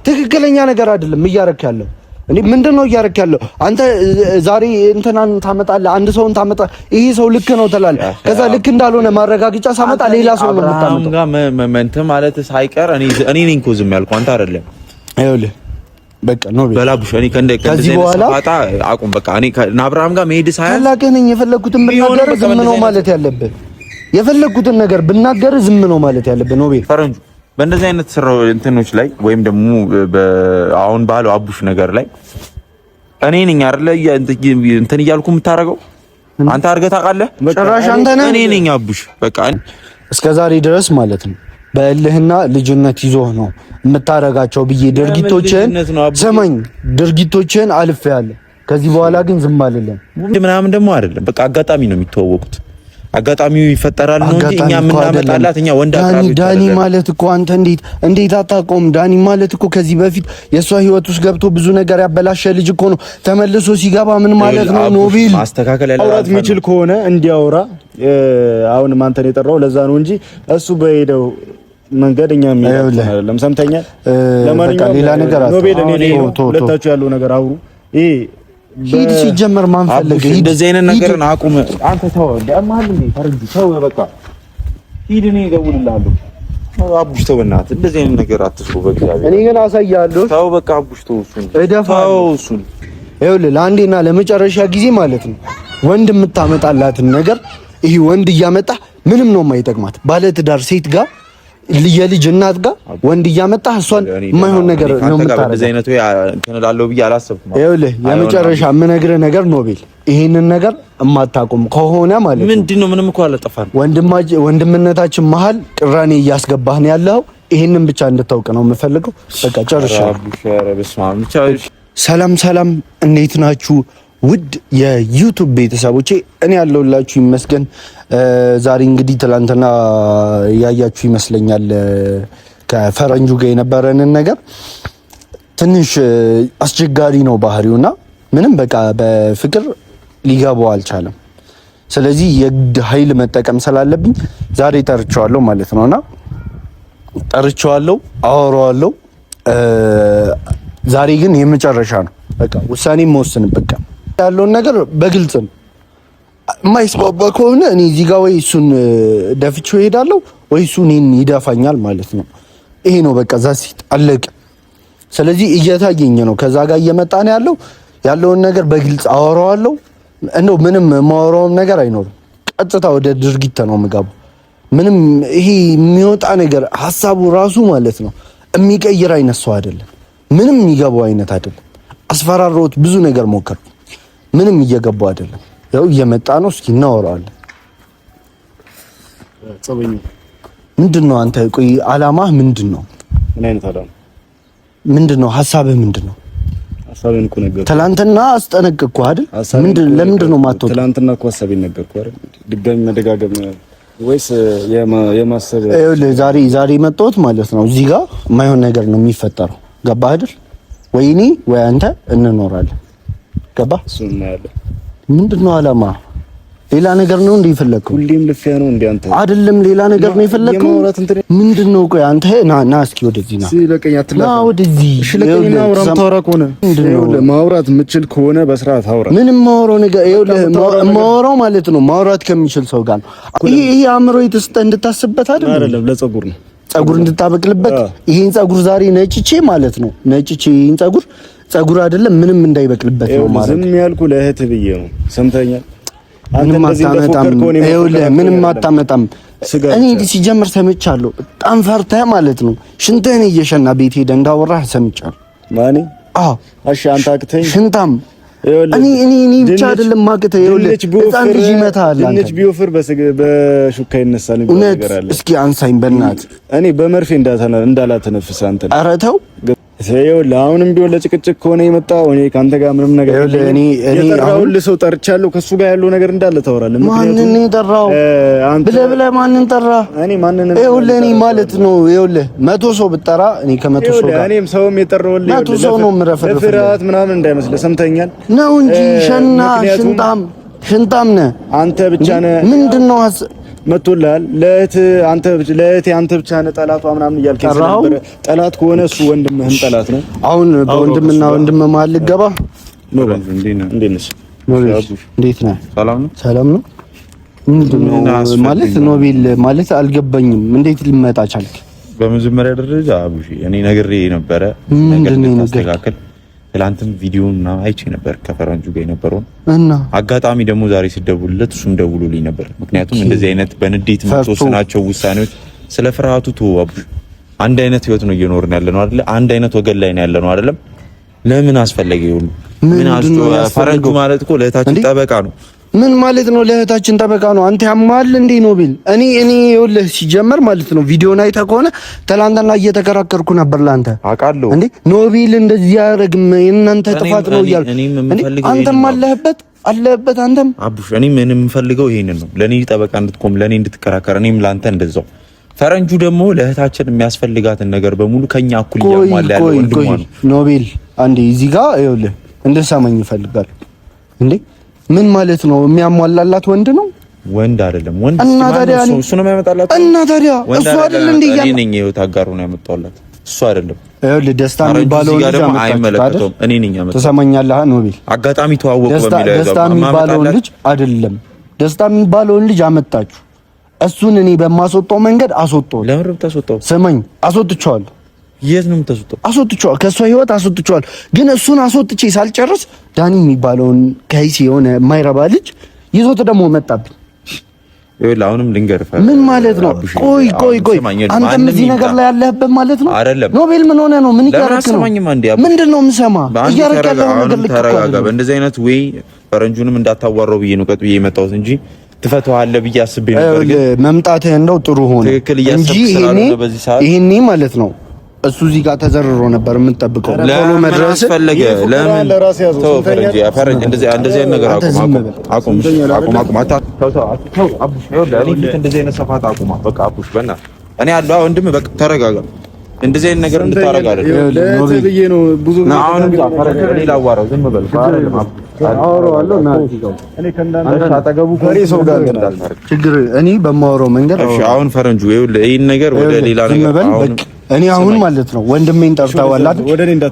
ትክክለኛ ነገር አይደለም እያረክ ያለው እንዴ ምንድነው እያረክ ያለው አንተ ዛሬ እንትናን ታመጣለህ አንድ ሰውን ታመጣ ይሄ ሰው ልክ ነው ትላለህ ከዛ ልክ እንዳልሆነ ማረጋገጫ ሳመጣ ሌላ ሰው ነው የምታመጣው ጋር መንተ ማለት ሳይቀር እኔ ነኝ እኮ ዝም ያልኩህ አንተ አይደለም ይኸውልህ በቃ ነው በላቡሽ እኔ ከዚህ በኋላ አቁም በቃ እኔ ከአብርሃም ጋር መሄድ ሳይሆን ታላቅህ ነኝ የፈለኩትን ብናገር ዝም ነው ማለት ያለብህ የፈለኩትን ነገር ብናገር ዝም ነው ማለት ያለብህ ነው ፈረንጁ በእንደዚህ አይነት ስራው እንትኖች ላይ ወይም ደግሞ አሁን ባለው አቡሽ ነገር ላይ እኔ ነኝ አይደለ እንትን እያልኩ የምታረገው አንተ አድርገህ ታውቃለህ ጭራሽ አንተ ነህ እኔ ነኝ አቡሽ በቃ እስከዛሬ ድረስ ማለት ነው በእልህና ልጅነት ይዞህ ነው የምታረጋቸው ብዬ ድርጊቶችን አልፌያለሁ ከዚህ በኋላ ግን ዝም አልልም ምናምን ደግሞ አይደለም በቃ አጋጣሚ ነው የሚተዋወቁት አጋጣሚው ይፈጠራል ነው እንጂ እኛ ምናመጣላት እኛ ወንድ አቅራቢ ዳኒ ማለት እኮ አንተ እንዴት አታቆም ዳኒ ማለት እኮ ከዚህ በፊት የሷ ህይወት ውስጥ ገብቶ ብዙ ነገር ያበላሸ ልጅ እኮ ነው ተመልሶ ሲገባ ምን ማለት ነው ኖቢል ማስተካከል ያለው አውራት የሚችል ከሆነ እንዲያወራ አሁን ማንተን የጠራው ለዛ ነው እንጂ እሱ በሄደው መንገደኛ የሚያውቅ አይደለም ሰምተኛል ለማንኛውም ሌላ ነገር ኖቢል እኔ ሁለታችሁ ያለው ነገር አውሩ ሂድ ሲጀመር ማን ፈለገ እንደዚህ አይነት ነገርን አቁም አንተ ተው እንደማል እንዴ ፈርጅ ተው በቃ ሂድ እኔ እደውልልሃለሁ አቡሽ ተው በእናትህ እንደዚህ አይነት ነገር አትስሩ በእግዚአብሔር እኔ ግን አሳያለሁ ተው በቃ አቡሽ ተው እሱን ይኸውልህ ለአንዴና ለመጨረሻ ጊዜ ማለት ነው ወንድ የምታመጣላትን ነገር ይሄ ወንድ እያመጣ ምንም ነው የማይጠቅማት ባለትዳር ሴት ጋር የልጅ እናት ጋር ወንድ እያመጣ እሷን የማይሆን ነገር ነው የምታረገው እንደዚህ አይነቱ ከነላለው ብዬ አላሰብኩም ይኸውልህ የመጨረሻ የምነግርህ ነገር ኖቤል ይሄንን ነገር እማታቆም ከሆነ ማለት ነው ምንድነው ምንም እኮ አላጠፋን ወንድምነታችን መሀል ቅራኔ እያስገባህ ነው ያለው ይሄንን ብቻ እንድታውቅ ነው የምፈልገው በቃ ጨርሻለሁ ሰላም እንዴት ናችሁ ውድ የዩቲዩብ ቤተሰቦቼ እኔ ያለሁላችሁ ይመስገን ዛሬ እንግዲህ ትላንትና ያያችሁ ይመስለኛል ከፈረንጁ ጋር የነበረንን ነገር ትንሽ አስቸጋሪ ነው ባህሪውና ምንም በቃ በፍቅር ሊገባው አልቻለም ስለዚህ የግድ ኃይል መጠቀም ስላለብኝ ዛሬ ጠርቼዋለሁ ማለት ነውና ጠርቼዋለሁ አወራዋለሁ ዛሬ ግን የመጨረሻ ነው በቃ ውሳኔ መወስንበት ያለውን ነገር በግልጽ ነው የማይስማማ ከሆነ እኔ እዚህ ጋር ወይ እሱን ደፍቼው እሄዳለሁ ወይ እሱ እኔን ይደፋኛል ማለት ነው ይሄ ነው በቃ ዛሲት አለቀ ስለዚህ እየታየኝ ነው ከዛ ጋር እየመጣ ነው ያለውን ነገር በግልጽ አወራዋለሁ እንደው ምንም ማወራውም ነገር አይኖርም ቀጥታ ወደ ድርጊት ነው የምገባው ምንም ይሄ የሚወጣ ነገር ሐሳቡ ራሱ ማለት ነው የሚቀይር አይነት ሰው አይደለም ምንም የሚገባው አይነት አይደለም አስፈራሮት ብዙ ነገር ሞከርኩ ምንም እየገባው አይደለም ያው እየመጣ ነው እስኪ እናወራለን ጸበኝ ምንድነው አንተ ቆይ አላማህ ምንድነው ምን አይነት አላማ ምንድነው ሐሳብህ ምንድነው ሐሳብህን እኮ ነገር ትላንትና አስጠነቅቅኩህ አይደል ለምንድነው ማጥቶ ትላንትና እኮ ሐሳቤን ነገርኩህ አይደል ድጋሚ መደጋገም ወይስ የማሰብ ዛሬ መጣሁት ማለት ነው እዚህ ጋር የማይሆን ነገር ነው የሚፈጠረው ገባህ አይደል ወይኔ ወይ አንተ እንኖራለን ገባህ እሱን እናያለን ምንድነው አላማ ሌላ ነገር ነው እንዴ ይፈለከው ሁሌም ልፊያ ነው እንዴ አንተ አይደለም ሌላ ነገር ነው ይፈለከው ምንድነው ቆይ አንተ ና እስኪ ወደዚህ ና ሲለቀኝ አትላፍ ና ወደዚህ ሽለቀኝና አውራም ታወራ ከሆነ ማውራት የምችል ከሆነ በስርዓት አውራ ምንም ማውራው ነገር ማውራው ማለት ነው ማውራት ከሚችል ሰው ጋር ይሄ አእምሮ የተሰጠ እንድታስብበት አይደለም ለጸጉር ነው ጸጉር እንድታበቅልበት ይሄን ጸጉር ዛሬ ነጭቼ ማለት ነው ነጭቼ ይሄን ጸጉር አይደለም ምንም እንዳይበቅልበት ነው ማለት ዝም ያልኩ ለእህት ብዬ ነው ሰምተኛል አንተ እንደዚህ ተፎከር ከሆነ ምንም አታመጣም እኔ ሲጀምር ሰምቻለሁ በጣም ፈርተህ ማለት ነው ሽንተን እየሸና ቤት ሄደ እንዳወራህ ሰምቻለሁ ማኔ እሺ አንተ አክተኝ ሽንታም እኔ ብቻ አይደለም ማከተ ህፃን ልጅ ይመታል ትንሽ ቢወፍር በሹካ ይነሳል ነገር አለ እስኪ አንሳኝ በእናት እኔ በመርፌ እንዳላተነፍስ አንተ ኧረ ተው አሁንም ቢሆን ለጭቅጭቅ ከሆነ የመጣው እኔ ካንተ ጋር ምንም ነገር እኔ አሁን ለሰው ጠርቻለሁ ከሱ ጋር ያለው ነገር እንዳለ ታወራለህ ማንን ጠራው ብለህ ማንን ጠራ እኔ ማንን እኔ ማለት ነው መቶ ሰው ብጠራ እኔ ከመቶ ሰው ጋር እኔም ሰውም የጠራውልህ መቶ ሰው ነው ምረፈረፍ ፍራት ምናምን እንዳይመስልህ ሰምተኛል ነው እንጂ ሽንታም ነህ አንተ ብቻ ነህ ምንድነው መጥቶልሃል። ለእህቴ አንተ ብቻ ነህ ጠላቷ ምናምን እያልከኝ ነበር። ጠላት ከሆነ እሱ ወንድምህም ጠላት ነው። አሁን በወንድምና ወንድም መሀል ልገባ ነው? እንዴት ነህ? እንዴት ነህ? ሰላም ነው። ምንድነው ማለት ኖቤል ማለት አልገባኝም። እንዴት ሊመጣ ቻልክ? በመጀመሪያ ደረጃ አቡሽ እኔ ነግሬ ነበረ ነገር ተስተካከል። ትላንትም ቪዲዮና አይቼ ነበር ከፈረንጁ ጋር የነበረው እና አጋጣሚ ደግሞ ዛሬ ሲደውልለት እሱም ደውሎልኝ ነበር። ምክንያቱም እንደዚህ አይነት በንዴት የምትወስናቸው ውሳኔዎች ስለ ፍርሃቱ ተው አቡሽ። አንድ አይነት ህይወት ነው እየኖርን ያለነው አይደለ? አንድ አይነት ወገን ላይ ነው ያለነው አይደለም? ለምን አስፈለገ ይሁን? ምን ፈረንጁ ማለት እኮ ለእህታችን ጠበቃ ነው። ምን ማለት ነው? ለእህታችን ጠበቃ ነው። አንተ ያማል እንዴ ኖቤል? እኔ ይኸውልህ ሲጀመር ማለት ነው ቪዲዮን አይተህ ከሆነ ትላንትና እየተከራከርኩ ነበር ላንተ አውቃለሁ እንዴ ኖቤል እንደዚህ ያደርግም የእናንተ ጥፋት ነው እያልኩ አንተም አለህበት አንተም አቡሽ። እኔ ምን የምፈልገው ይሄንን ነው፣ ለኔ ጠበቃ እንድትቆም ለኔ እንድትከራከር፣ እኔም ላንተ እንደዛው። ፈረንጁ ደግሞ ለእህታችን የሚያስፈልጋትን ነገር በሙሉ ከኛ እኩል ያሟላ ያለው ወንድሟ ነው። ኖቤል አንዴ እዚህ ጋር ይኸውልህ እንድትሰማኝ ይፈልጋል እንዴ ምን ማለት ነው? የሚያሟላላት ወንድ ነው? ወንድ አይደለም። ወንድ እና ታዲያ እሱ ነው የሚያመጣላት። እና ታዲያ እሱ አይደል እንዴ? እኔ ነኝ የህይወት አጋሩ ነው ያመጣላት፣ እሱ አይደለም። ይኸውልህ ደስታ የሚባለው ልጅ አይመለከተውም። እኔ ነኝ ያመጣው። ተሰማኛለህ ኖቤል? አጋጣሚ ተዋወቁ በሚለው ደስታ የሚባለው ልጅ አይደለም። ደስታ የሚባለውን ልጅ አመጣችሁ። እሱን እኔ በማስወጣው መንገድ አስወጣው። ለምን ብታስወጣው? ስማኝ፣ አስወጥቼዋለሁ። የት ነው የምታስወጣው? አስወጥቼዋለሁ። ከእሷ ህይወት አስወጥቼዋለሁ። ግን እሱን አስወጥቼ ሳልጨርስ ዳኒ የሚባለውን ከይሲ የሆነ የማይረባ ልጅ ይዞት ደግሞ መጣብኝ። ይኸውልህ አሁንም ልንገርህ። ምን ማለት ነው? ቆይ አንተም እዚህ ነገር ላይ ያለህበት ማለት ነው? አይደለም ኖቤል ምን ሆነ ነው? ምን እያደረክ ነው? ምንድን ነው የምሰማ? እያደረክ ያለው ነገር ልክ ተረጋጋ። በእንደዚህ አይነት ወይ ፈረንጁንም እንዳታዋራው ብዬ ነው ቀጥ ብዬ የመጣሁት እንጂ ትፈተዋለህ ብዬ አስቤ ነበር። ግን መምጣትህ እንደው ጥሩ ሆነ እንጂ ይሄኔ ማለት ነው እሱ እዚህ ጋር ተዘርሮ ነበር የምንጠብቀው። ቶሎ መድረስ ፈለገ። ለምን ተው ፈረንጅ እንደዚህ አይነት ነገር አቁም። አቡሽ ይኸውልህ እንደዚህ አይነት ሰፋት አቁም። በቃ አቡሽ በእናትህ እኔ ያለው ወንድም በቃ ተረጋጋ። እንደዚህ አይነት ነገር እንድታረጋ አይደለም ለዚህ ነው ብዙ አሁንም ፈረንጅ ሌላ አዋራው ዝም በል አወራዋለሁ እና እኔ ከእንዳንተ አጠገቡ ከሬ ሰው ጋር ችግር እኔ በማወራው መንገድ እሺ። አሁን ፈረንጁ ይኸውልህ ይሄን ነገር ወደ ሌላ ነገር አሁን እኔ አሁን ማለት ነው ወንድሜን ጠርተዋል አይደል?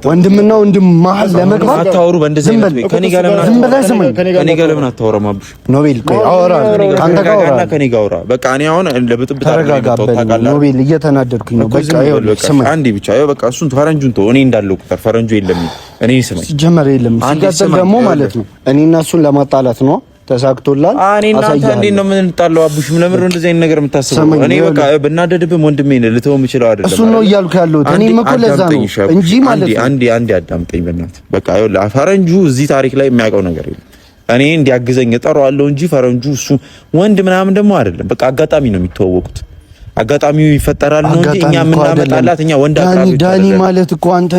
ወንድምና ወንድም መሀል ለመግባት አታወሩ። በእንደዚህ አይነት ወይ ከኔ ጋር ለምን ዝም ብለህ ስማኝ። ከኔ ጋር ለምን አታወራም? አቡሽ ኖቤል ቆይ አወራለሁ። ካንተ ጋር አወራ ከኔ ጋር አወራ። በቃ እኔ አሁን ለብጥብጥ ታውቃለህ ኖቤል፣ እየተናደድኩኝ ነው። በቃ ይኸውልህ ስማኝ አንዴ ብቻ ይኸው በቃ እሱን ፈረንጁን ተው። እኔ እንዳለው ቁጥር ፈረንጁ የለም። እኔ ስማኝ ሲጀመር የለም። ሲቀጥል ደግሞ ማለት ነው እኔና እሱን ለማጣላት ነው። ተሳክቶላል። እኔ እናንተ እንዴት ነው የምንጣለው? አቡሽ ለምን ነው እንደዚህ አይነት ነገር የምታስበው? እኔ በቃ ብናደድብም ወንድሜ ነው ልተው የምችለው አይደለም። እሱ ነው እያልኩ ያለሁት። እኔም እኮ ለዛ ነው እንጂ ማለት ነው። አንዴ አዳምጠኝ በእናትህ። በቃ ይኸውልህ ፈረንጁ እዚህ ታሪክ ላይ የሚያውቀው ነገር የለም። እኔ እንዲያግዘኝ እጠራዋለሁ እንጂ ፈረንጁ እሱ ወንድ ምናምን ደግሞ አይደለም። በቃ አጋጣሚ ነው የሚተዋወቁት። አጋጣሚው ይፈጠራል ነው እንጂ እኛ የምናመጣላት እኛ ወንድ አቅራቢ ዳኒ ማለት እኮ አንተ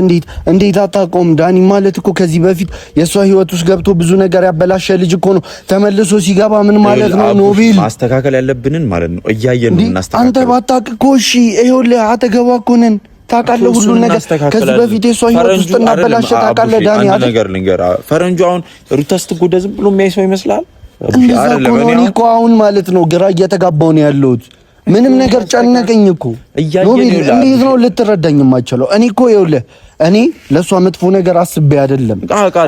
እንዴት አታውቀውም? ዳኒ ማለት እኮ ከዚህ በፊት የሷ ህይወት ውስጥ ገብቶ ብዙ ነገር ያበላሸ ልጅ እኮ ነው። ተመልሶ ሲገባ ምን ማለት ነው? ኖቤል ማስተካከል ያለብንን ማለት ነው እያየን ነው እናስተካክል። አንተ ባታውቅ እኮ እሺ፣ ይኸውልህ አጠገቧ እኮ ነን፣ ታውቃለህ ሁሉን ነገር። ከዚህ በፊት የሷ ህይወት ውስጥ እናበላሸ ታውቃለህ ዳኒ አይደል? ነገር ልንገርህ፣ ፈረንጁ አሁን ሩታ ስትጎዳ ዝም ብሎ የሚያይ ሰው ይመስላል? እኔ እኮ አሁን ማለት ነው ግራ እየተጋባው ነው ያለሁት። ምንም ነገር ጨነቀኝ እኮ ኖቤል። እንዴት ነው ልትረዳኝ የማትችለው? እኔ እኮ ይኸውልህ እኔ ለሷ መጥፎ ነገር አስቤ አይደለም።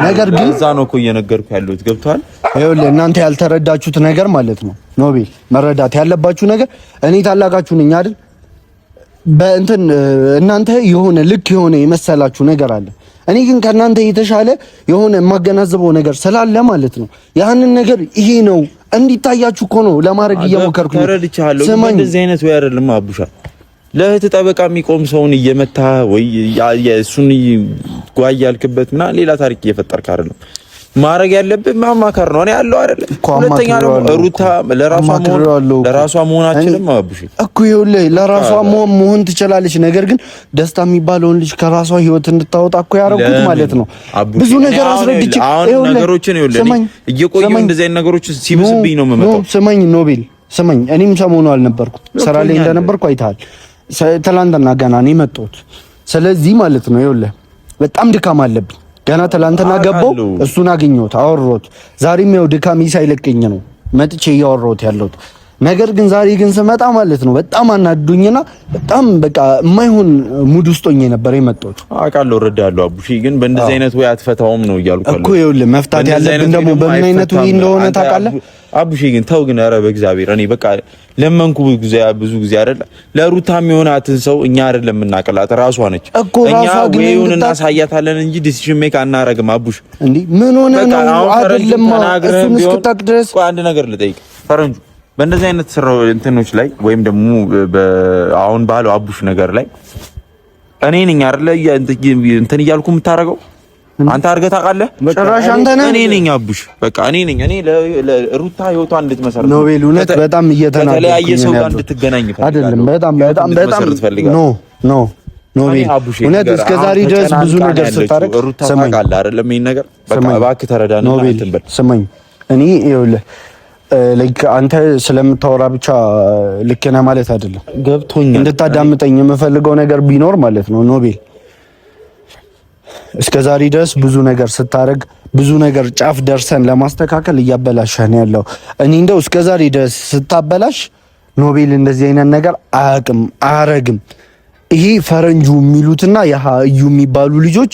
ነገር ግን እዛ ነው እኮ እየነገርኩህ ያለሁት። ገብቶሃል? ይኸውልህ እናንተ ያልተረዳችሁት ነገር ማለት ነው ኖቤል፣ መረዳት ያለባችሁ ነገር እኔ ታላቃችሁ ነኝ አይደል? በእንትን እናንተ የሆነ ልክ የሆነ የመሰላችሁ ነገር አለ። እኔ ግን ከእናንተ የተሻለ የሆነ የማገናዘበው ነገር ስላለ ማለት ነው ያንን ነገር ይሄ ነው እንዲታያችሁ እኮ ነው ለማድረግ እየሞከርኩ ነው። ተረድቻለሁ። እንደዚህ አይነት ወይ አይደለም አቡሻ፣ ለእህት ጠበቃ የሚቆም ሰውን እየመታ ወይ እሱን ጓይ ያልክበት ምናምን ሌላ ታሪክ እየፈጠርክ አይደለም። ማድረግ ያለብህ ማማከር ነው። እኔ ያለው አይደለም። ሁለተኛ ደግሞ ሩታ ለራሷ መሆናችንም አቡሽ እኮ ይኸውልህ ለራሷ መሆን ትችላለች። ነገር ግን ደስታ የሚባለውን ልጅ ከራሷ ህይወት እንድታወጣ እኮ ያደረጉት ማለት ነው። ብዙ ነገር አስረድቼ አሁን ነገሮችን ይኸውልህ እየቆየሁ እንደዚህ አይነት ነገሮች ሲብስብኝ ነው የምመጣው። ስማኝ ኖቤል ስማኝ፣ እኔም ሰሞኑ አልነበርኩም ስራ ላይ እንደነበርኩ አይተሃል። ትላንትና ገና ነው የመጣሁት። ስለዚህ ማለት ነው ይኸውልህ በጣም ድካም አለብኝ። ገና ትላንትና ገባሁ፣ እሱን አገኘሁት፣ አወራሁት። ዛሬም ያው ድካም ሳይለቀኝ ነው መጥቼ እያወራሁት ያለሁት። ነገር ግን ዛሬ ግን ስመጣ ማለት ነው በጣም አናዱኝና በጣም በቃ የማይሆን ሙድ ውስጥ ሆኜ ነበር የመጣሁት። አውቃለሁ፣ እረዳለሁ አቡሺ። ግን በእንደዚህ አይነት ወይ አትፈታውም ነው እያልኩ እኮ። ይኸውልህ መፍታት ያለብን ደግሞ በምን አይነት ወይ እንደሆነ ታውቃለህ አቡሺ። ግን ተው ግን፣ ኧረ በእግዚአብሔር እኔ በቃ ለመንኩ ብዙ ጊዜ አይደለ ለሩታ የሚሆናትን ሰው እኛ አይደለም የምናቀላት ራሷ ነች። እኛ ወይውን እናሳያታለን እንጂ ዲሲሽን ሜክ አናረግም። አቡሺ እንዴ ምን ሆነ ነው? አይደለም እሱን እስክታቅ ድረስ አንድ ነገር ልጠይቅ ፈረንጁ በእንደዚህ አይነት ስራው እንትኖች ላይ ወይም ደግሞ አሁን ባለው አቡሽ ነገር ላይ እኔ ነኝ አይደለ እንትን እያልኩ የምታረገው አንተ አድርገህ ታውቃለህ? ጭራሽ አንተ ነህ። እኔ ነኝ አቡሽ፣ በቃ እኔ ነኝ። እኔ ለሩታ ህይወቷ እንድትመሰረት ነው ቤል እውነት በጣም እየተናገርኩ ከተለያየ ሰው ጋር እንድትገናኝ አይደለም። ኖ ቤል እውነት እስከ ዛሬ ድረስ ብዙ ነገር ስታረግ ሩታ ታውቃለህ አይደለም? ይሄን ነገር በቃ እባክህ ተረዳና እንትን በል። ስማኝ እኔ ይኸውልህ ላይክ አንተ ስለምታወራ ብቻ ልክ ነህ ማለት አይደለም። ገብቶኛል። እንድታዳምጠኝ የምፈልገው ነገር ቢኖር ማለት ነው ኖቤል እስከዛሬ ድረስ ብዙ ነገር ስታረግ ብዙ ነገር ጫፍ ደርሰን ለማስተካከል እያበላሸህ ነው ያለው። እኔ እንደው እስከዛሬ ድረስ ስታበላሽ ኖቤል እንደዚህ አይነት ነገር አያረግም። ይሄ ፈረንጁ የሚሉትና እዩ የሚባሉ ልጆች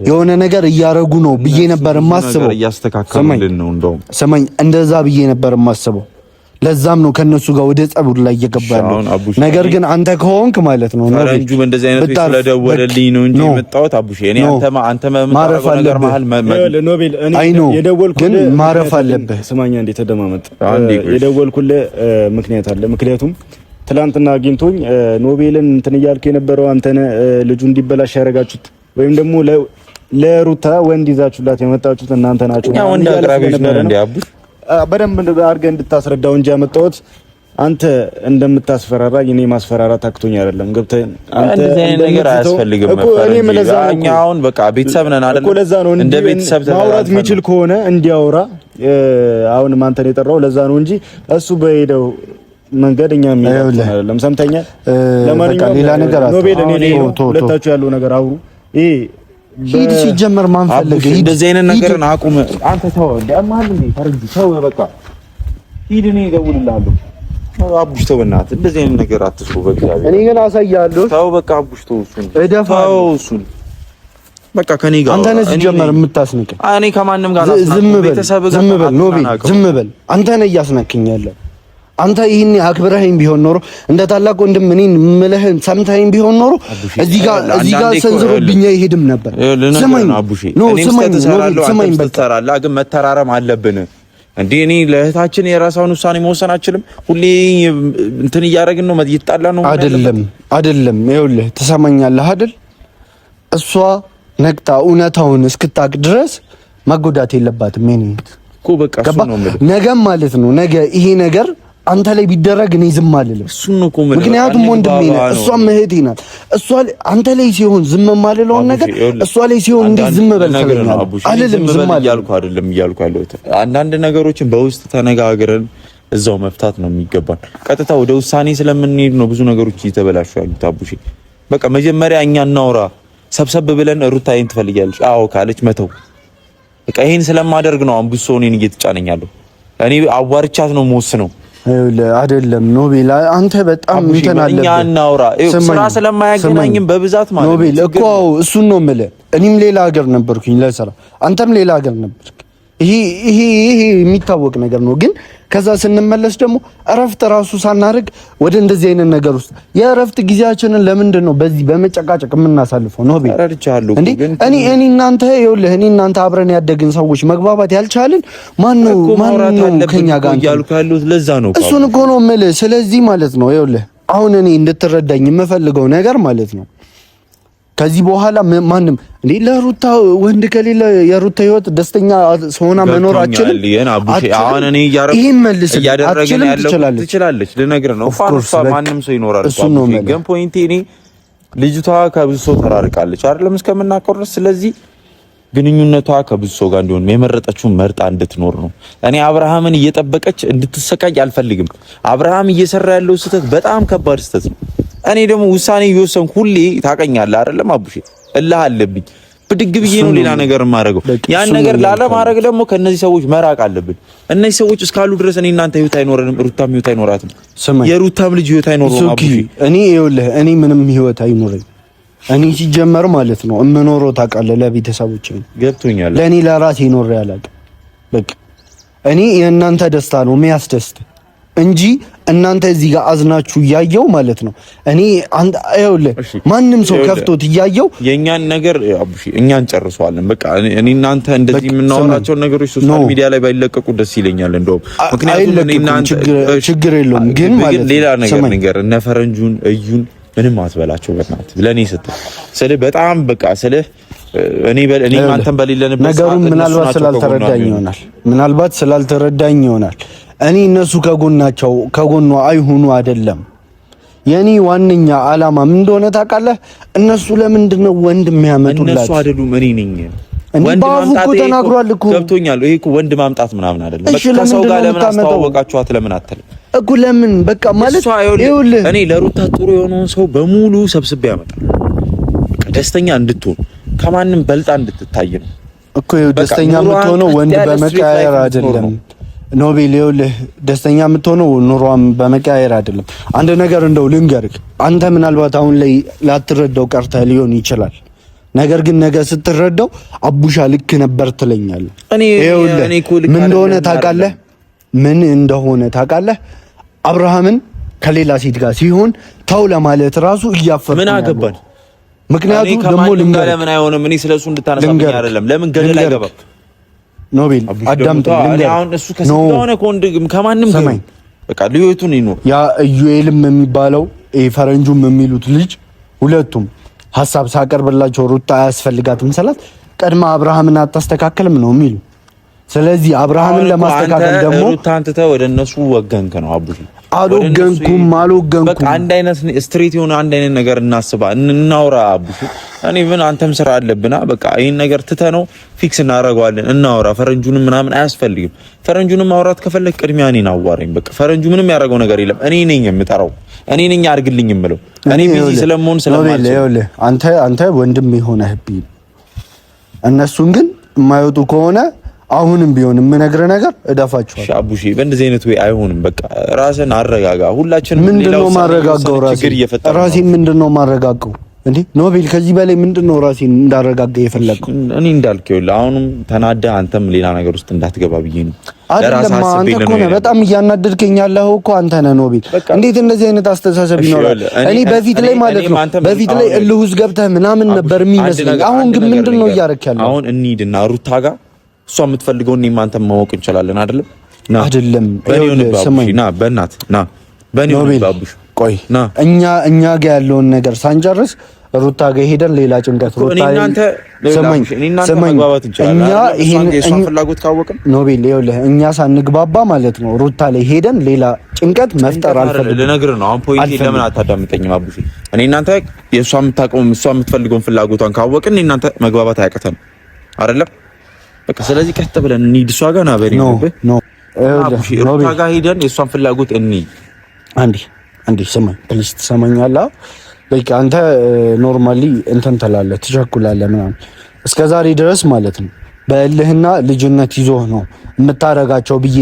የሆነ ነገር እያረጉ ነው ብዬ ነበር የማስበው። እያስተካከሉልን ነው እንደውም ሰማኝ፣ እንደዛ ብዬ ነበር የማስበው። ለዛም ነው ከነሱ ጋር ወደ ጸቡር ላይ እየገባ ያለው። ነገር ግን አንተ ከሆንክ ማለት ነው ፈረንጁ በእንደዚህ አይነት ቤት ስለደወለልኝ ነው እንጂ የመጣሁት አቡሽ። እኔ አንተ ማረፍ ነገር መሀል ኖቤል እኔ ግን ማረፍ አለብህ። ስማኛ እንዴ ተደማመጥ። የደወልኩልህ ምክንያት አለ። ምክንያቱም ትላንትና አግኝቶኝ ኖቤልን እንትን እያልክ የነበረው አንተ ነህ ልጁ እንዲበላሽ ያደረጋችሁት ወይም ደግሞ ለሩታ ወንድ ይዛችሁላት የመጣችሁት እናንተ ናችሁ። ያው ወንድ አቅራቢዎች ነን እንዴ አቡሽ? በደንብ አድርገህ እንድታስረዳው እንጂ ያመጣሁት አንተ እንደምታስፈራራኝ እኔ ማስፈራራት አክቶኝ አይደለም። ገብተህ አንተ እንደዚህ ነገር አያስፈልግም ነበር። እኛ አሁን በቃ ቤተሰብ ነን አይደል? እንደ ቤተሰብ ማውራት የሚችል ከሆነ እንዲያወራ አሁን አንተን የጠራው ለዛ ነው እንጂ እሱ በሄደው መንገድ እኛ የሚያውቁት አይደለም። ሰምተኛል። ለማንኛውም ሌላ ነገር ኖቤል እኔ ሁለታችሁ ያለው ነገር አውሩ። ሂድ ሲጀመር ማን ፈለገ? እንደዚህ አይነት ነገርን አቁም አንተ። ተው እንደማል እንዴ ፈርጅ ተው በቃ ሂድ። እኔ እደውልልሃለሁ። አቡሽ ተው በእናትህ እንደዚህ አይነት ነገር አትስሩ በእግዚአብሔር። እኔ ግን አሳያለሁ። ተው በቃ አቡሽ ተው እሱን እደፋው እሱን በቃ ከኔ ጋር አንተ ነህ ሲጀመር የምታስነቀኝ። እኔ ከማንም ጋር ዝም በል ኖቤል ዝም በል። አንተ ነህ እያስነከኝ ያለው። አንተ ይሄን አክብረኸኝ ቢሆን ኖሮ እንደ ታላቅ ወንድም እኔን ምልህን ሰምተኸኝ ቢሆን ኖሮ እዚህ ጋር ሰንዝሮብኝ አይሄድም ነበር። ስማኝ አቡሽ፣ ስማኝ በተራላ ግን መተራረም አለብን እንዴ? እኔ ለእህታችን የራሳውን ውሳኔ መወሰን አልችልም። ሁሌ እንትን እያደረግን ነው እየተጣላ ነው። አይደለም ይኸውልህ ትሰማኛለህ አይደል? እሷ ነቅታ እውነታውን እስክታቅ ድረስ መጎዳት የለባትም። እኔ እኮ በቃ እሱ ነው ማለት ነገም ማለት ነው ነገ ይሄ ነገር አንተ ላይ ቢደረግ እኔ ዝም አልልም። ምክንያቱም ወንድሜ ነህ፣ እሷም እህቴ ናት። እሷ አንተ ላይ ሲሆን ዝም ማልለውን ነገር እሷ ላይ ሲሆን እንዴት ዝም በል ትለኛለህ? አልልም። ዝም እያልኩ ያለሁት አንዳንድ ነገሮችን በውስጥ ተነጋግረን እዛው መፍታት ነው የሚገባን። ቀጥታ ወደ ውሳኔ ስለምንሄድ ነው ብዙ ነገሮች እየተበላሹ ያሉት። አቡሽ በቃ መጀመሪያ እኛ እናውራ፣ ሰብሰብ ብለን ሩታዬን ትፈልጊያለሽ? አዎ ካለች መተው በቃ ይሄን ስለማደርግ ነው አንብሶ እኔን እየተጫነኛለሁ። እኔ አዋርቻት ነው የምወስነው አይደለም ኖቤል፣ አንተ በጣም እንትን አለብህ። እኛ እናውራ ስራ ስለማያገናኝም በብዛት ማለት ነው ኖቤል እኮ እሱን ነው የምልህ። እኔም ሌላ ሀገር ነበርኩኝ ለስራ፣ አንተም ሌላ ሀገር ነበርክ። ይሄ የሚታወቅ ነገር ነው። ግን ከዛ ስንመለስ ደግሞ እረፍት ራሱ ሳናደርግ ወደ እንደዚህ አይነት ነገር ውስጥ የእረፍት ጊዜያችንን ለምንድን ነው በዚህ በመጨቃጨቅ የምናሳልፈው? ኖቤል እኔ እናንተ ይኸውልህ እኔ እናንተ አብረን ያደግን ሰዎች መግባባት ያልቻልን ማን ነው ከኛ ጋር እያልኩ ያሉት ለዛ ነው። እሱን እኮ ነው የምልህ። ስለዚህ ማለት ነው ይኸውልህ አሁን እኔ እንድትረዳኝ የምፈልገው ነገር ማለት ነው ከዚህ በኋላ ማንም እንዴ ለሩታ ወንድ ከሌለ የሩታ ህይወት ደስተኛ ሆና መኖር አትችልም። አሁን እኔ እያደረግን ያለው ትችላለች ልነግርህ ነው። ማንም ሰው ይኖራል። ግን ፖይንቴ እኔ ልጅቷ ከብዙ ሰው ተራርቃለች አይደለም እስከምናውቀው ድረስ። ስለዚህ ግንኙነቷ ከብዙ ሰው ጋር እንዲሆን የመረጠችውን መርጣ እንድትኖር ነው። እኔ አብርሃምን እየጠበቀች እንድትሰቃይ አልፈልግም። አብርሃም እየሰራ ያለው ስህተት በጣም ከባድ ስህተት ነው። እኔ ደግሞ ውሳኔ እየወሰንኩ ሁሌ ታውቀኛለህ አይደለም አቡሼ፣ እልህ አለብኝ። ብድግ ብዬ ነው ሌላ ነገር ማድረገው። ያን ነገር ላለማድረግ ደግሞ ከነዚህ ሰዎች መራቅ አለብን። እነዚህ ሰዎች እስካሉ ድረስ እኔ እናንተ ህይወት አይኖረንም፣ ሩታም ህይወት አይኖራትም፣ የሩታም ልጅ ህይወት አይኖረውም። አቡሽ እኔ ይኸውልህ እኔ ምንም ህይወት አይኖረኝ። እኔ ሲጀመር ማለት ነው እምኖረው ታውቃለህ ለቤተሰቦቼ ገብቶኛል። ለእኔ ለራሴ ኖሬ አላውቅም። በቃ እኔ የእናንተ ደስታ ነው የሚያስደስት እንጂ እናንተ እዚህ ጋር አዝናችሁ እያየው ማለት ነው። እኔ አንተ አይውልህ ማንም ሰው ከፍቶት እያየው የኛን ነገር አቡሽ እኛን ጨርሰዋለን። በቃ እኔ እናንተ እንደዚህ የምናወራቸው ነገሮች ሶሻል ሚዲያ ላይ ባይለቀቁ ደስ ይለኛል እንደውም። ምክንያቱም እኔ እናንተ ችግር የለውም ግን ማለት ሌላ ነገር እነ ፈረንጁን እዩን ምንም አትበላቸው በእናትህ ለኔ ስትል ስለ በጣም በቃ ስለ እኔ አንተን በሌለንበት ነገሩን ምናልባት ስላልተረዳኝ ይሆናል። እኔ እነሱ ከጎኗ አይሁኑ አይደለም። የኔ ዋነኛ ዓላማ ምን እንደሆነ ታውቃለህ? እነሱ ለምንድነው ወንድ የሚያመጡላት? እነሱ አይደሉም እኔ ነኝ። ወንድ ማምጣት እኮ ተናግሯል እኮ ገብቶኛል። ይሄ እኮ ወንድ ማምጣት ምናምን አይደለም። በቃ ከሰው ጋር ለምን አስተዋወቃችኋት ለምን አትልም እኮ ለምን በቃ ማለት ይኸውልህ እኔ ለሩታ ጥሩ የሆነውን ሰው በሙሉ ሰብስቤ ያመጣል። በቃ ደስተኛ እንድትሆን ከማንም በልጣ እንድትታይ ነው እኮ። ደስተኛ የምትሆነው ወንድ በመቀያየር አይደለም ኖቤል። ይኸውልህ ደስተኛ የምትሆነው ኑሯም በመቀያየር አይደለም። አንድ ነገር እንደው ልንገርህ፣ አንተ ምናልባት አሁን ላይ ላትረዳው ቀርተህ ሊሆን ይችላል። ነገር ግን ነገ ስትረዳው አቡሻ ልክ ነበር ትለኛለህ። ምን እንደሆነ ታውቃለህ? አብርሃምን ከሌላ ሴት ጋር ሲሆን ተው ለማለት ራሱ እያፈርኩ ምን አገባን? ምክንያቱም ደግሞ ልንገርህ ለምን አይሆንም? እኔ ስለሱ እንድታነሳብኝ አይደለም። ለምን ገደል አይገባም? ኖቤል አዳምጠኝ። አሁን እሱ ከሆነ ከማንም ጋር በቃ ልዩቱን ይኖር። ያ ኢዩኤልም የሚባለው ፈረንጁም የሚሉት ልጅ ሁለቱም ሐሳብ ሳቀርብላቸው ሩታ አያስፈልጋትም ስላት ቀድማ አብርሃምን አታስተካክልም ነው የሚሉ። ስለዚህ አብርሃምን ለማስተካከል ደግሞ ሩታ አንተ ወደ እነሱ ወገንክ ነው አቡሽ። አልወገንኩም። በቃ አንድ አይነት ስትሬት የሆነ አንድ አይነት ነገር እናውራ አቡሽ። እኔ ምን አንተም ስራ አለብና በቃ ይሄን ነገር ትተነው ፊክስ እናደርገዋለን። እናውራ። ፈረንጁንም ምናምን አያስፈልግም። ፈረንጁንም ማውራት ከፈለክ ቅድሚያ እኔን አዋራኝ። በቃ ፈረንጁ ምንም ያደርገው ነገር የለም። እኔ ነኝ የምጠራው፣ እኔ ነኝ አድርግልኝ የምለው። እኔ ቢዚ ስለምሆን ስለማልችል አንተ ወንድም የሆነህብኝ እነሱን ግን የማይወጡ ከሆነ አሁንም ቢሆን የምነግርህ ነገር እደፋችኋለሁ። ሻቡሺ በእንደዚህ አይነት ወይ አይሆንም። በቃ ራስን አረጋጋ። ሁላችንም ምንድነው ማረጋጋው? ራሴን ምንድነው ማረጋጋው እንዴ? ኖቤል ከዚህ በላይ ምንድነው ራሴን እንዳረጋጋ የፈለግከው? እኔ እንዳልከው አሁንም ተናዳ አንተም ሌላ ነገር ውስጥ እንዳትገባ ብዬ ነው። አይደለም አንተ እኮ ነህ በጣም እያናደድከኝ ያለኸው እኮ አንተ ነህ ኖቤል። እንዴት እንደዚህ አይነት አስተሳሰብ ይኖራል? እኔ በፊት ላይ ማለት ነው በፊት ላይ እልህ ውስጥ ገብተህ ምናምን ነበር የሚመስለኝ። አሁን ግን ምንድነው እያረክ ያለው? አሁን እንሂድና ሩታ ጋር እሷ የምትፈልገው እኔም አንተም ማወቅ እንችላለን አይደለም? አይደለም ና በእናትህ ና በእኔ ባቡሽ ቆይ ና እኛ ጋር ያለውን ነገር ሳንጨርስ ሩታ ጋር ሄደን ሌላ ጭንቀት ሩታ ሰማኝ እኛ ይሄን ፍላጎት ካወቅን ኖቤል ይኸውልህ እኛ ሳንግባባ ማለት ነው ሩታ ላይ ሄደን ሌላ ጭንቀት መፍጠር አልፈልግም። ልነግርህ ነው አሁን ፖይንት ለምን አታዳምጠኝም አቡሽ? እኔ እናንተ የእሷ የምትፈልገውን ፍላጎቷን ካወቅን እኔ እናንተ መግባባት አያቅተን አይደለም? በቃ ስለዚህ ቀጥ ብለን እንሂድ። እሷ ጋር ና በሬ ነው ሩታ ጋር ሄደን የእሷን ፍላጎት እንሂድ። አንዴ ስማኝ ፕሊስ፣ ትሰማኛለህ? በቃ አንተ ኖርማሊ እንትን ትላለህ ትቸኩላለህ ምናምን እስከዛሬ ድረስ ማለት ነው በእልህና ልጅነት ይዞህ ነው የምታረጋቸው ብዬ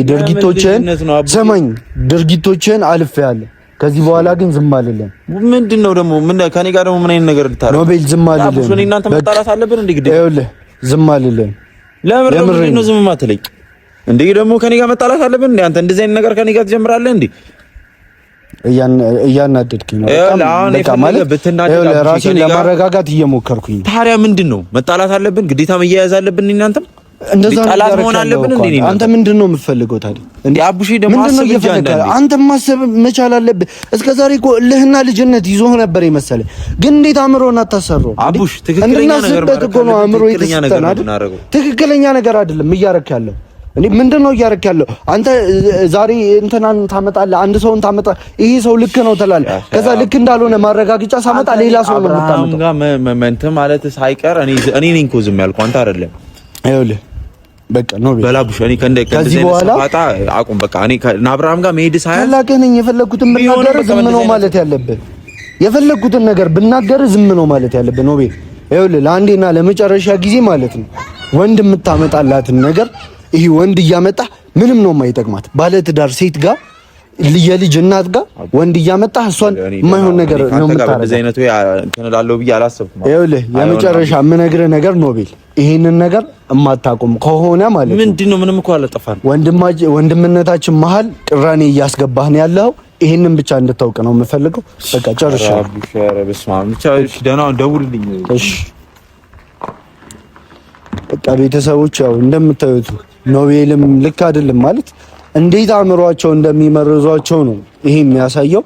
ድርጊቶችን አልፌያለሁ። ከዚህ በኋላ ግን ዝም አልልም። ምንድነው ደግሞ ከኔ ጋር ደግሞ ምን አይነት ነገር ልታረግ ኖቤል? ዝም አልልም። አቡሽ እናንተ መጣላት አለብን እንዴ? ግዴ ይኸውልህ ዝም አልልም። ለምን ነው ዝም ማትለኝ እንዴ? ደግሞ ከኔ ጋር መጣላት አለብን እንዴ? አንተ እንደዚህ አይነት ነገር ከኔ ጋር ትጀምራለህ እንዴ? እያናደድክኝ ነው በቃ ማለት ራሴን ለማረጋጋት እየሞከርኩኝ። ታዲያ ምንድነው መጣላት አለብን? ግዴታ መያያዝ አለብን? እናንተም እንደዛ ጣላት መሆን አለብን እንዴ? አንተ ምንድነው የምትፈልገው ታዲያ? እንዴ አቡሽ ደግሞ አንተ ማሰብ መቻል አለብህ። እስከዛሬ እኮ እልህና ልጅነት ይዞህ ነበር የመሰለኝ፣ ግን እንዴት አእምሮን አታሰራው? አቡሽ ትክክለኛ ነገር ትክክለኛ ነገር አይደለም እያረክ ያለው። እንዴ ምንድነው እያረክ ያለው? አንተ ዛሬ እንትናን ታመጣለህ፣ አንድ ሰውን ታመጣ፣ ይሄ ሰው ልክ ነው ትላለህ። ከዛ ልክ እንዳልሆነ ማረጋገጫ ሳመጣ ሌላ ሰው ነው የምታመጣው። እንትን ማለት ሳይቀር እኔ ነኝ እኮ ዝም ያልኩህ አንተ አይደለም። ይኸውልህ በቃ ነው በላቡሽ እኔ ከዚህ በኋላ አቁም። በቃ እኔ ከአብርሃም ጋር መሄድ ሳይሆን ታላቅህ ነኝ። የፈለኩትን ብናገር ዝም ነው ማለት ያለብህ። የፈለኩትን ነገር ብናገር ዝም ነው ማለት ያለብህ ነው ቤት ይኸውልህ ለአንዴና ለመጨረሻ ጊዜ ማለት ነው ወንድ የምታመጣላትን ነገር ይሄ ወንድ እያመጣ ምንም ነው የማይጠቅማት ባለትዳር ሴት ጋር የልጅ እናት ጋር ወንድ እያመጣ እሷን የማይሆን ነገር ነው የምታረጋው። እንደዚህ አይነቱ እንትንላለው ብዬ አላሰብኩም። ይኸውልህ የመጨረሻ የምነግርህ ነገር ኖቤል ይሄንን ነገር እማታቆም ከሆነ ማለት ነው ምንድነው? ምንም እኮ አላጠፋንም። ወንድምነታችን መሀል ቅራኔ እያስገባህ ነው ያለው። ይሄንን ብቻ እንድታውቅ ነው የምፈልገው። በቃ ጨርሻለሁ። ብቻ ደህና ደውልልኝ። እሺ በቃ ቤተሰቦች ያው እንደምታዩት ኖቤልም ልክ አይደለም ማለት እንዴት አእምሯቸው እንደሚመርዟቸው ነው ይሄ የሚያሳየው።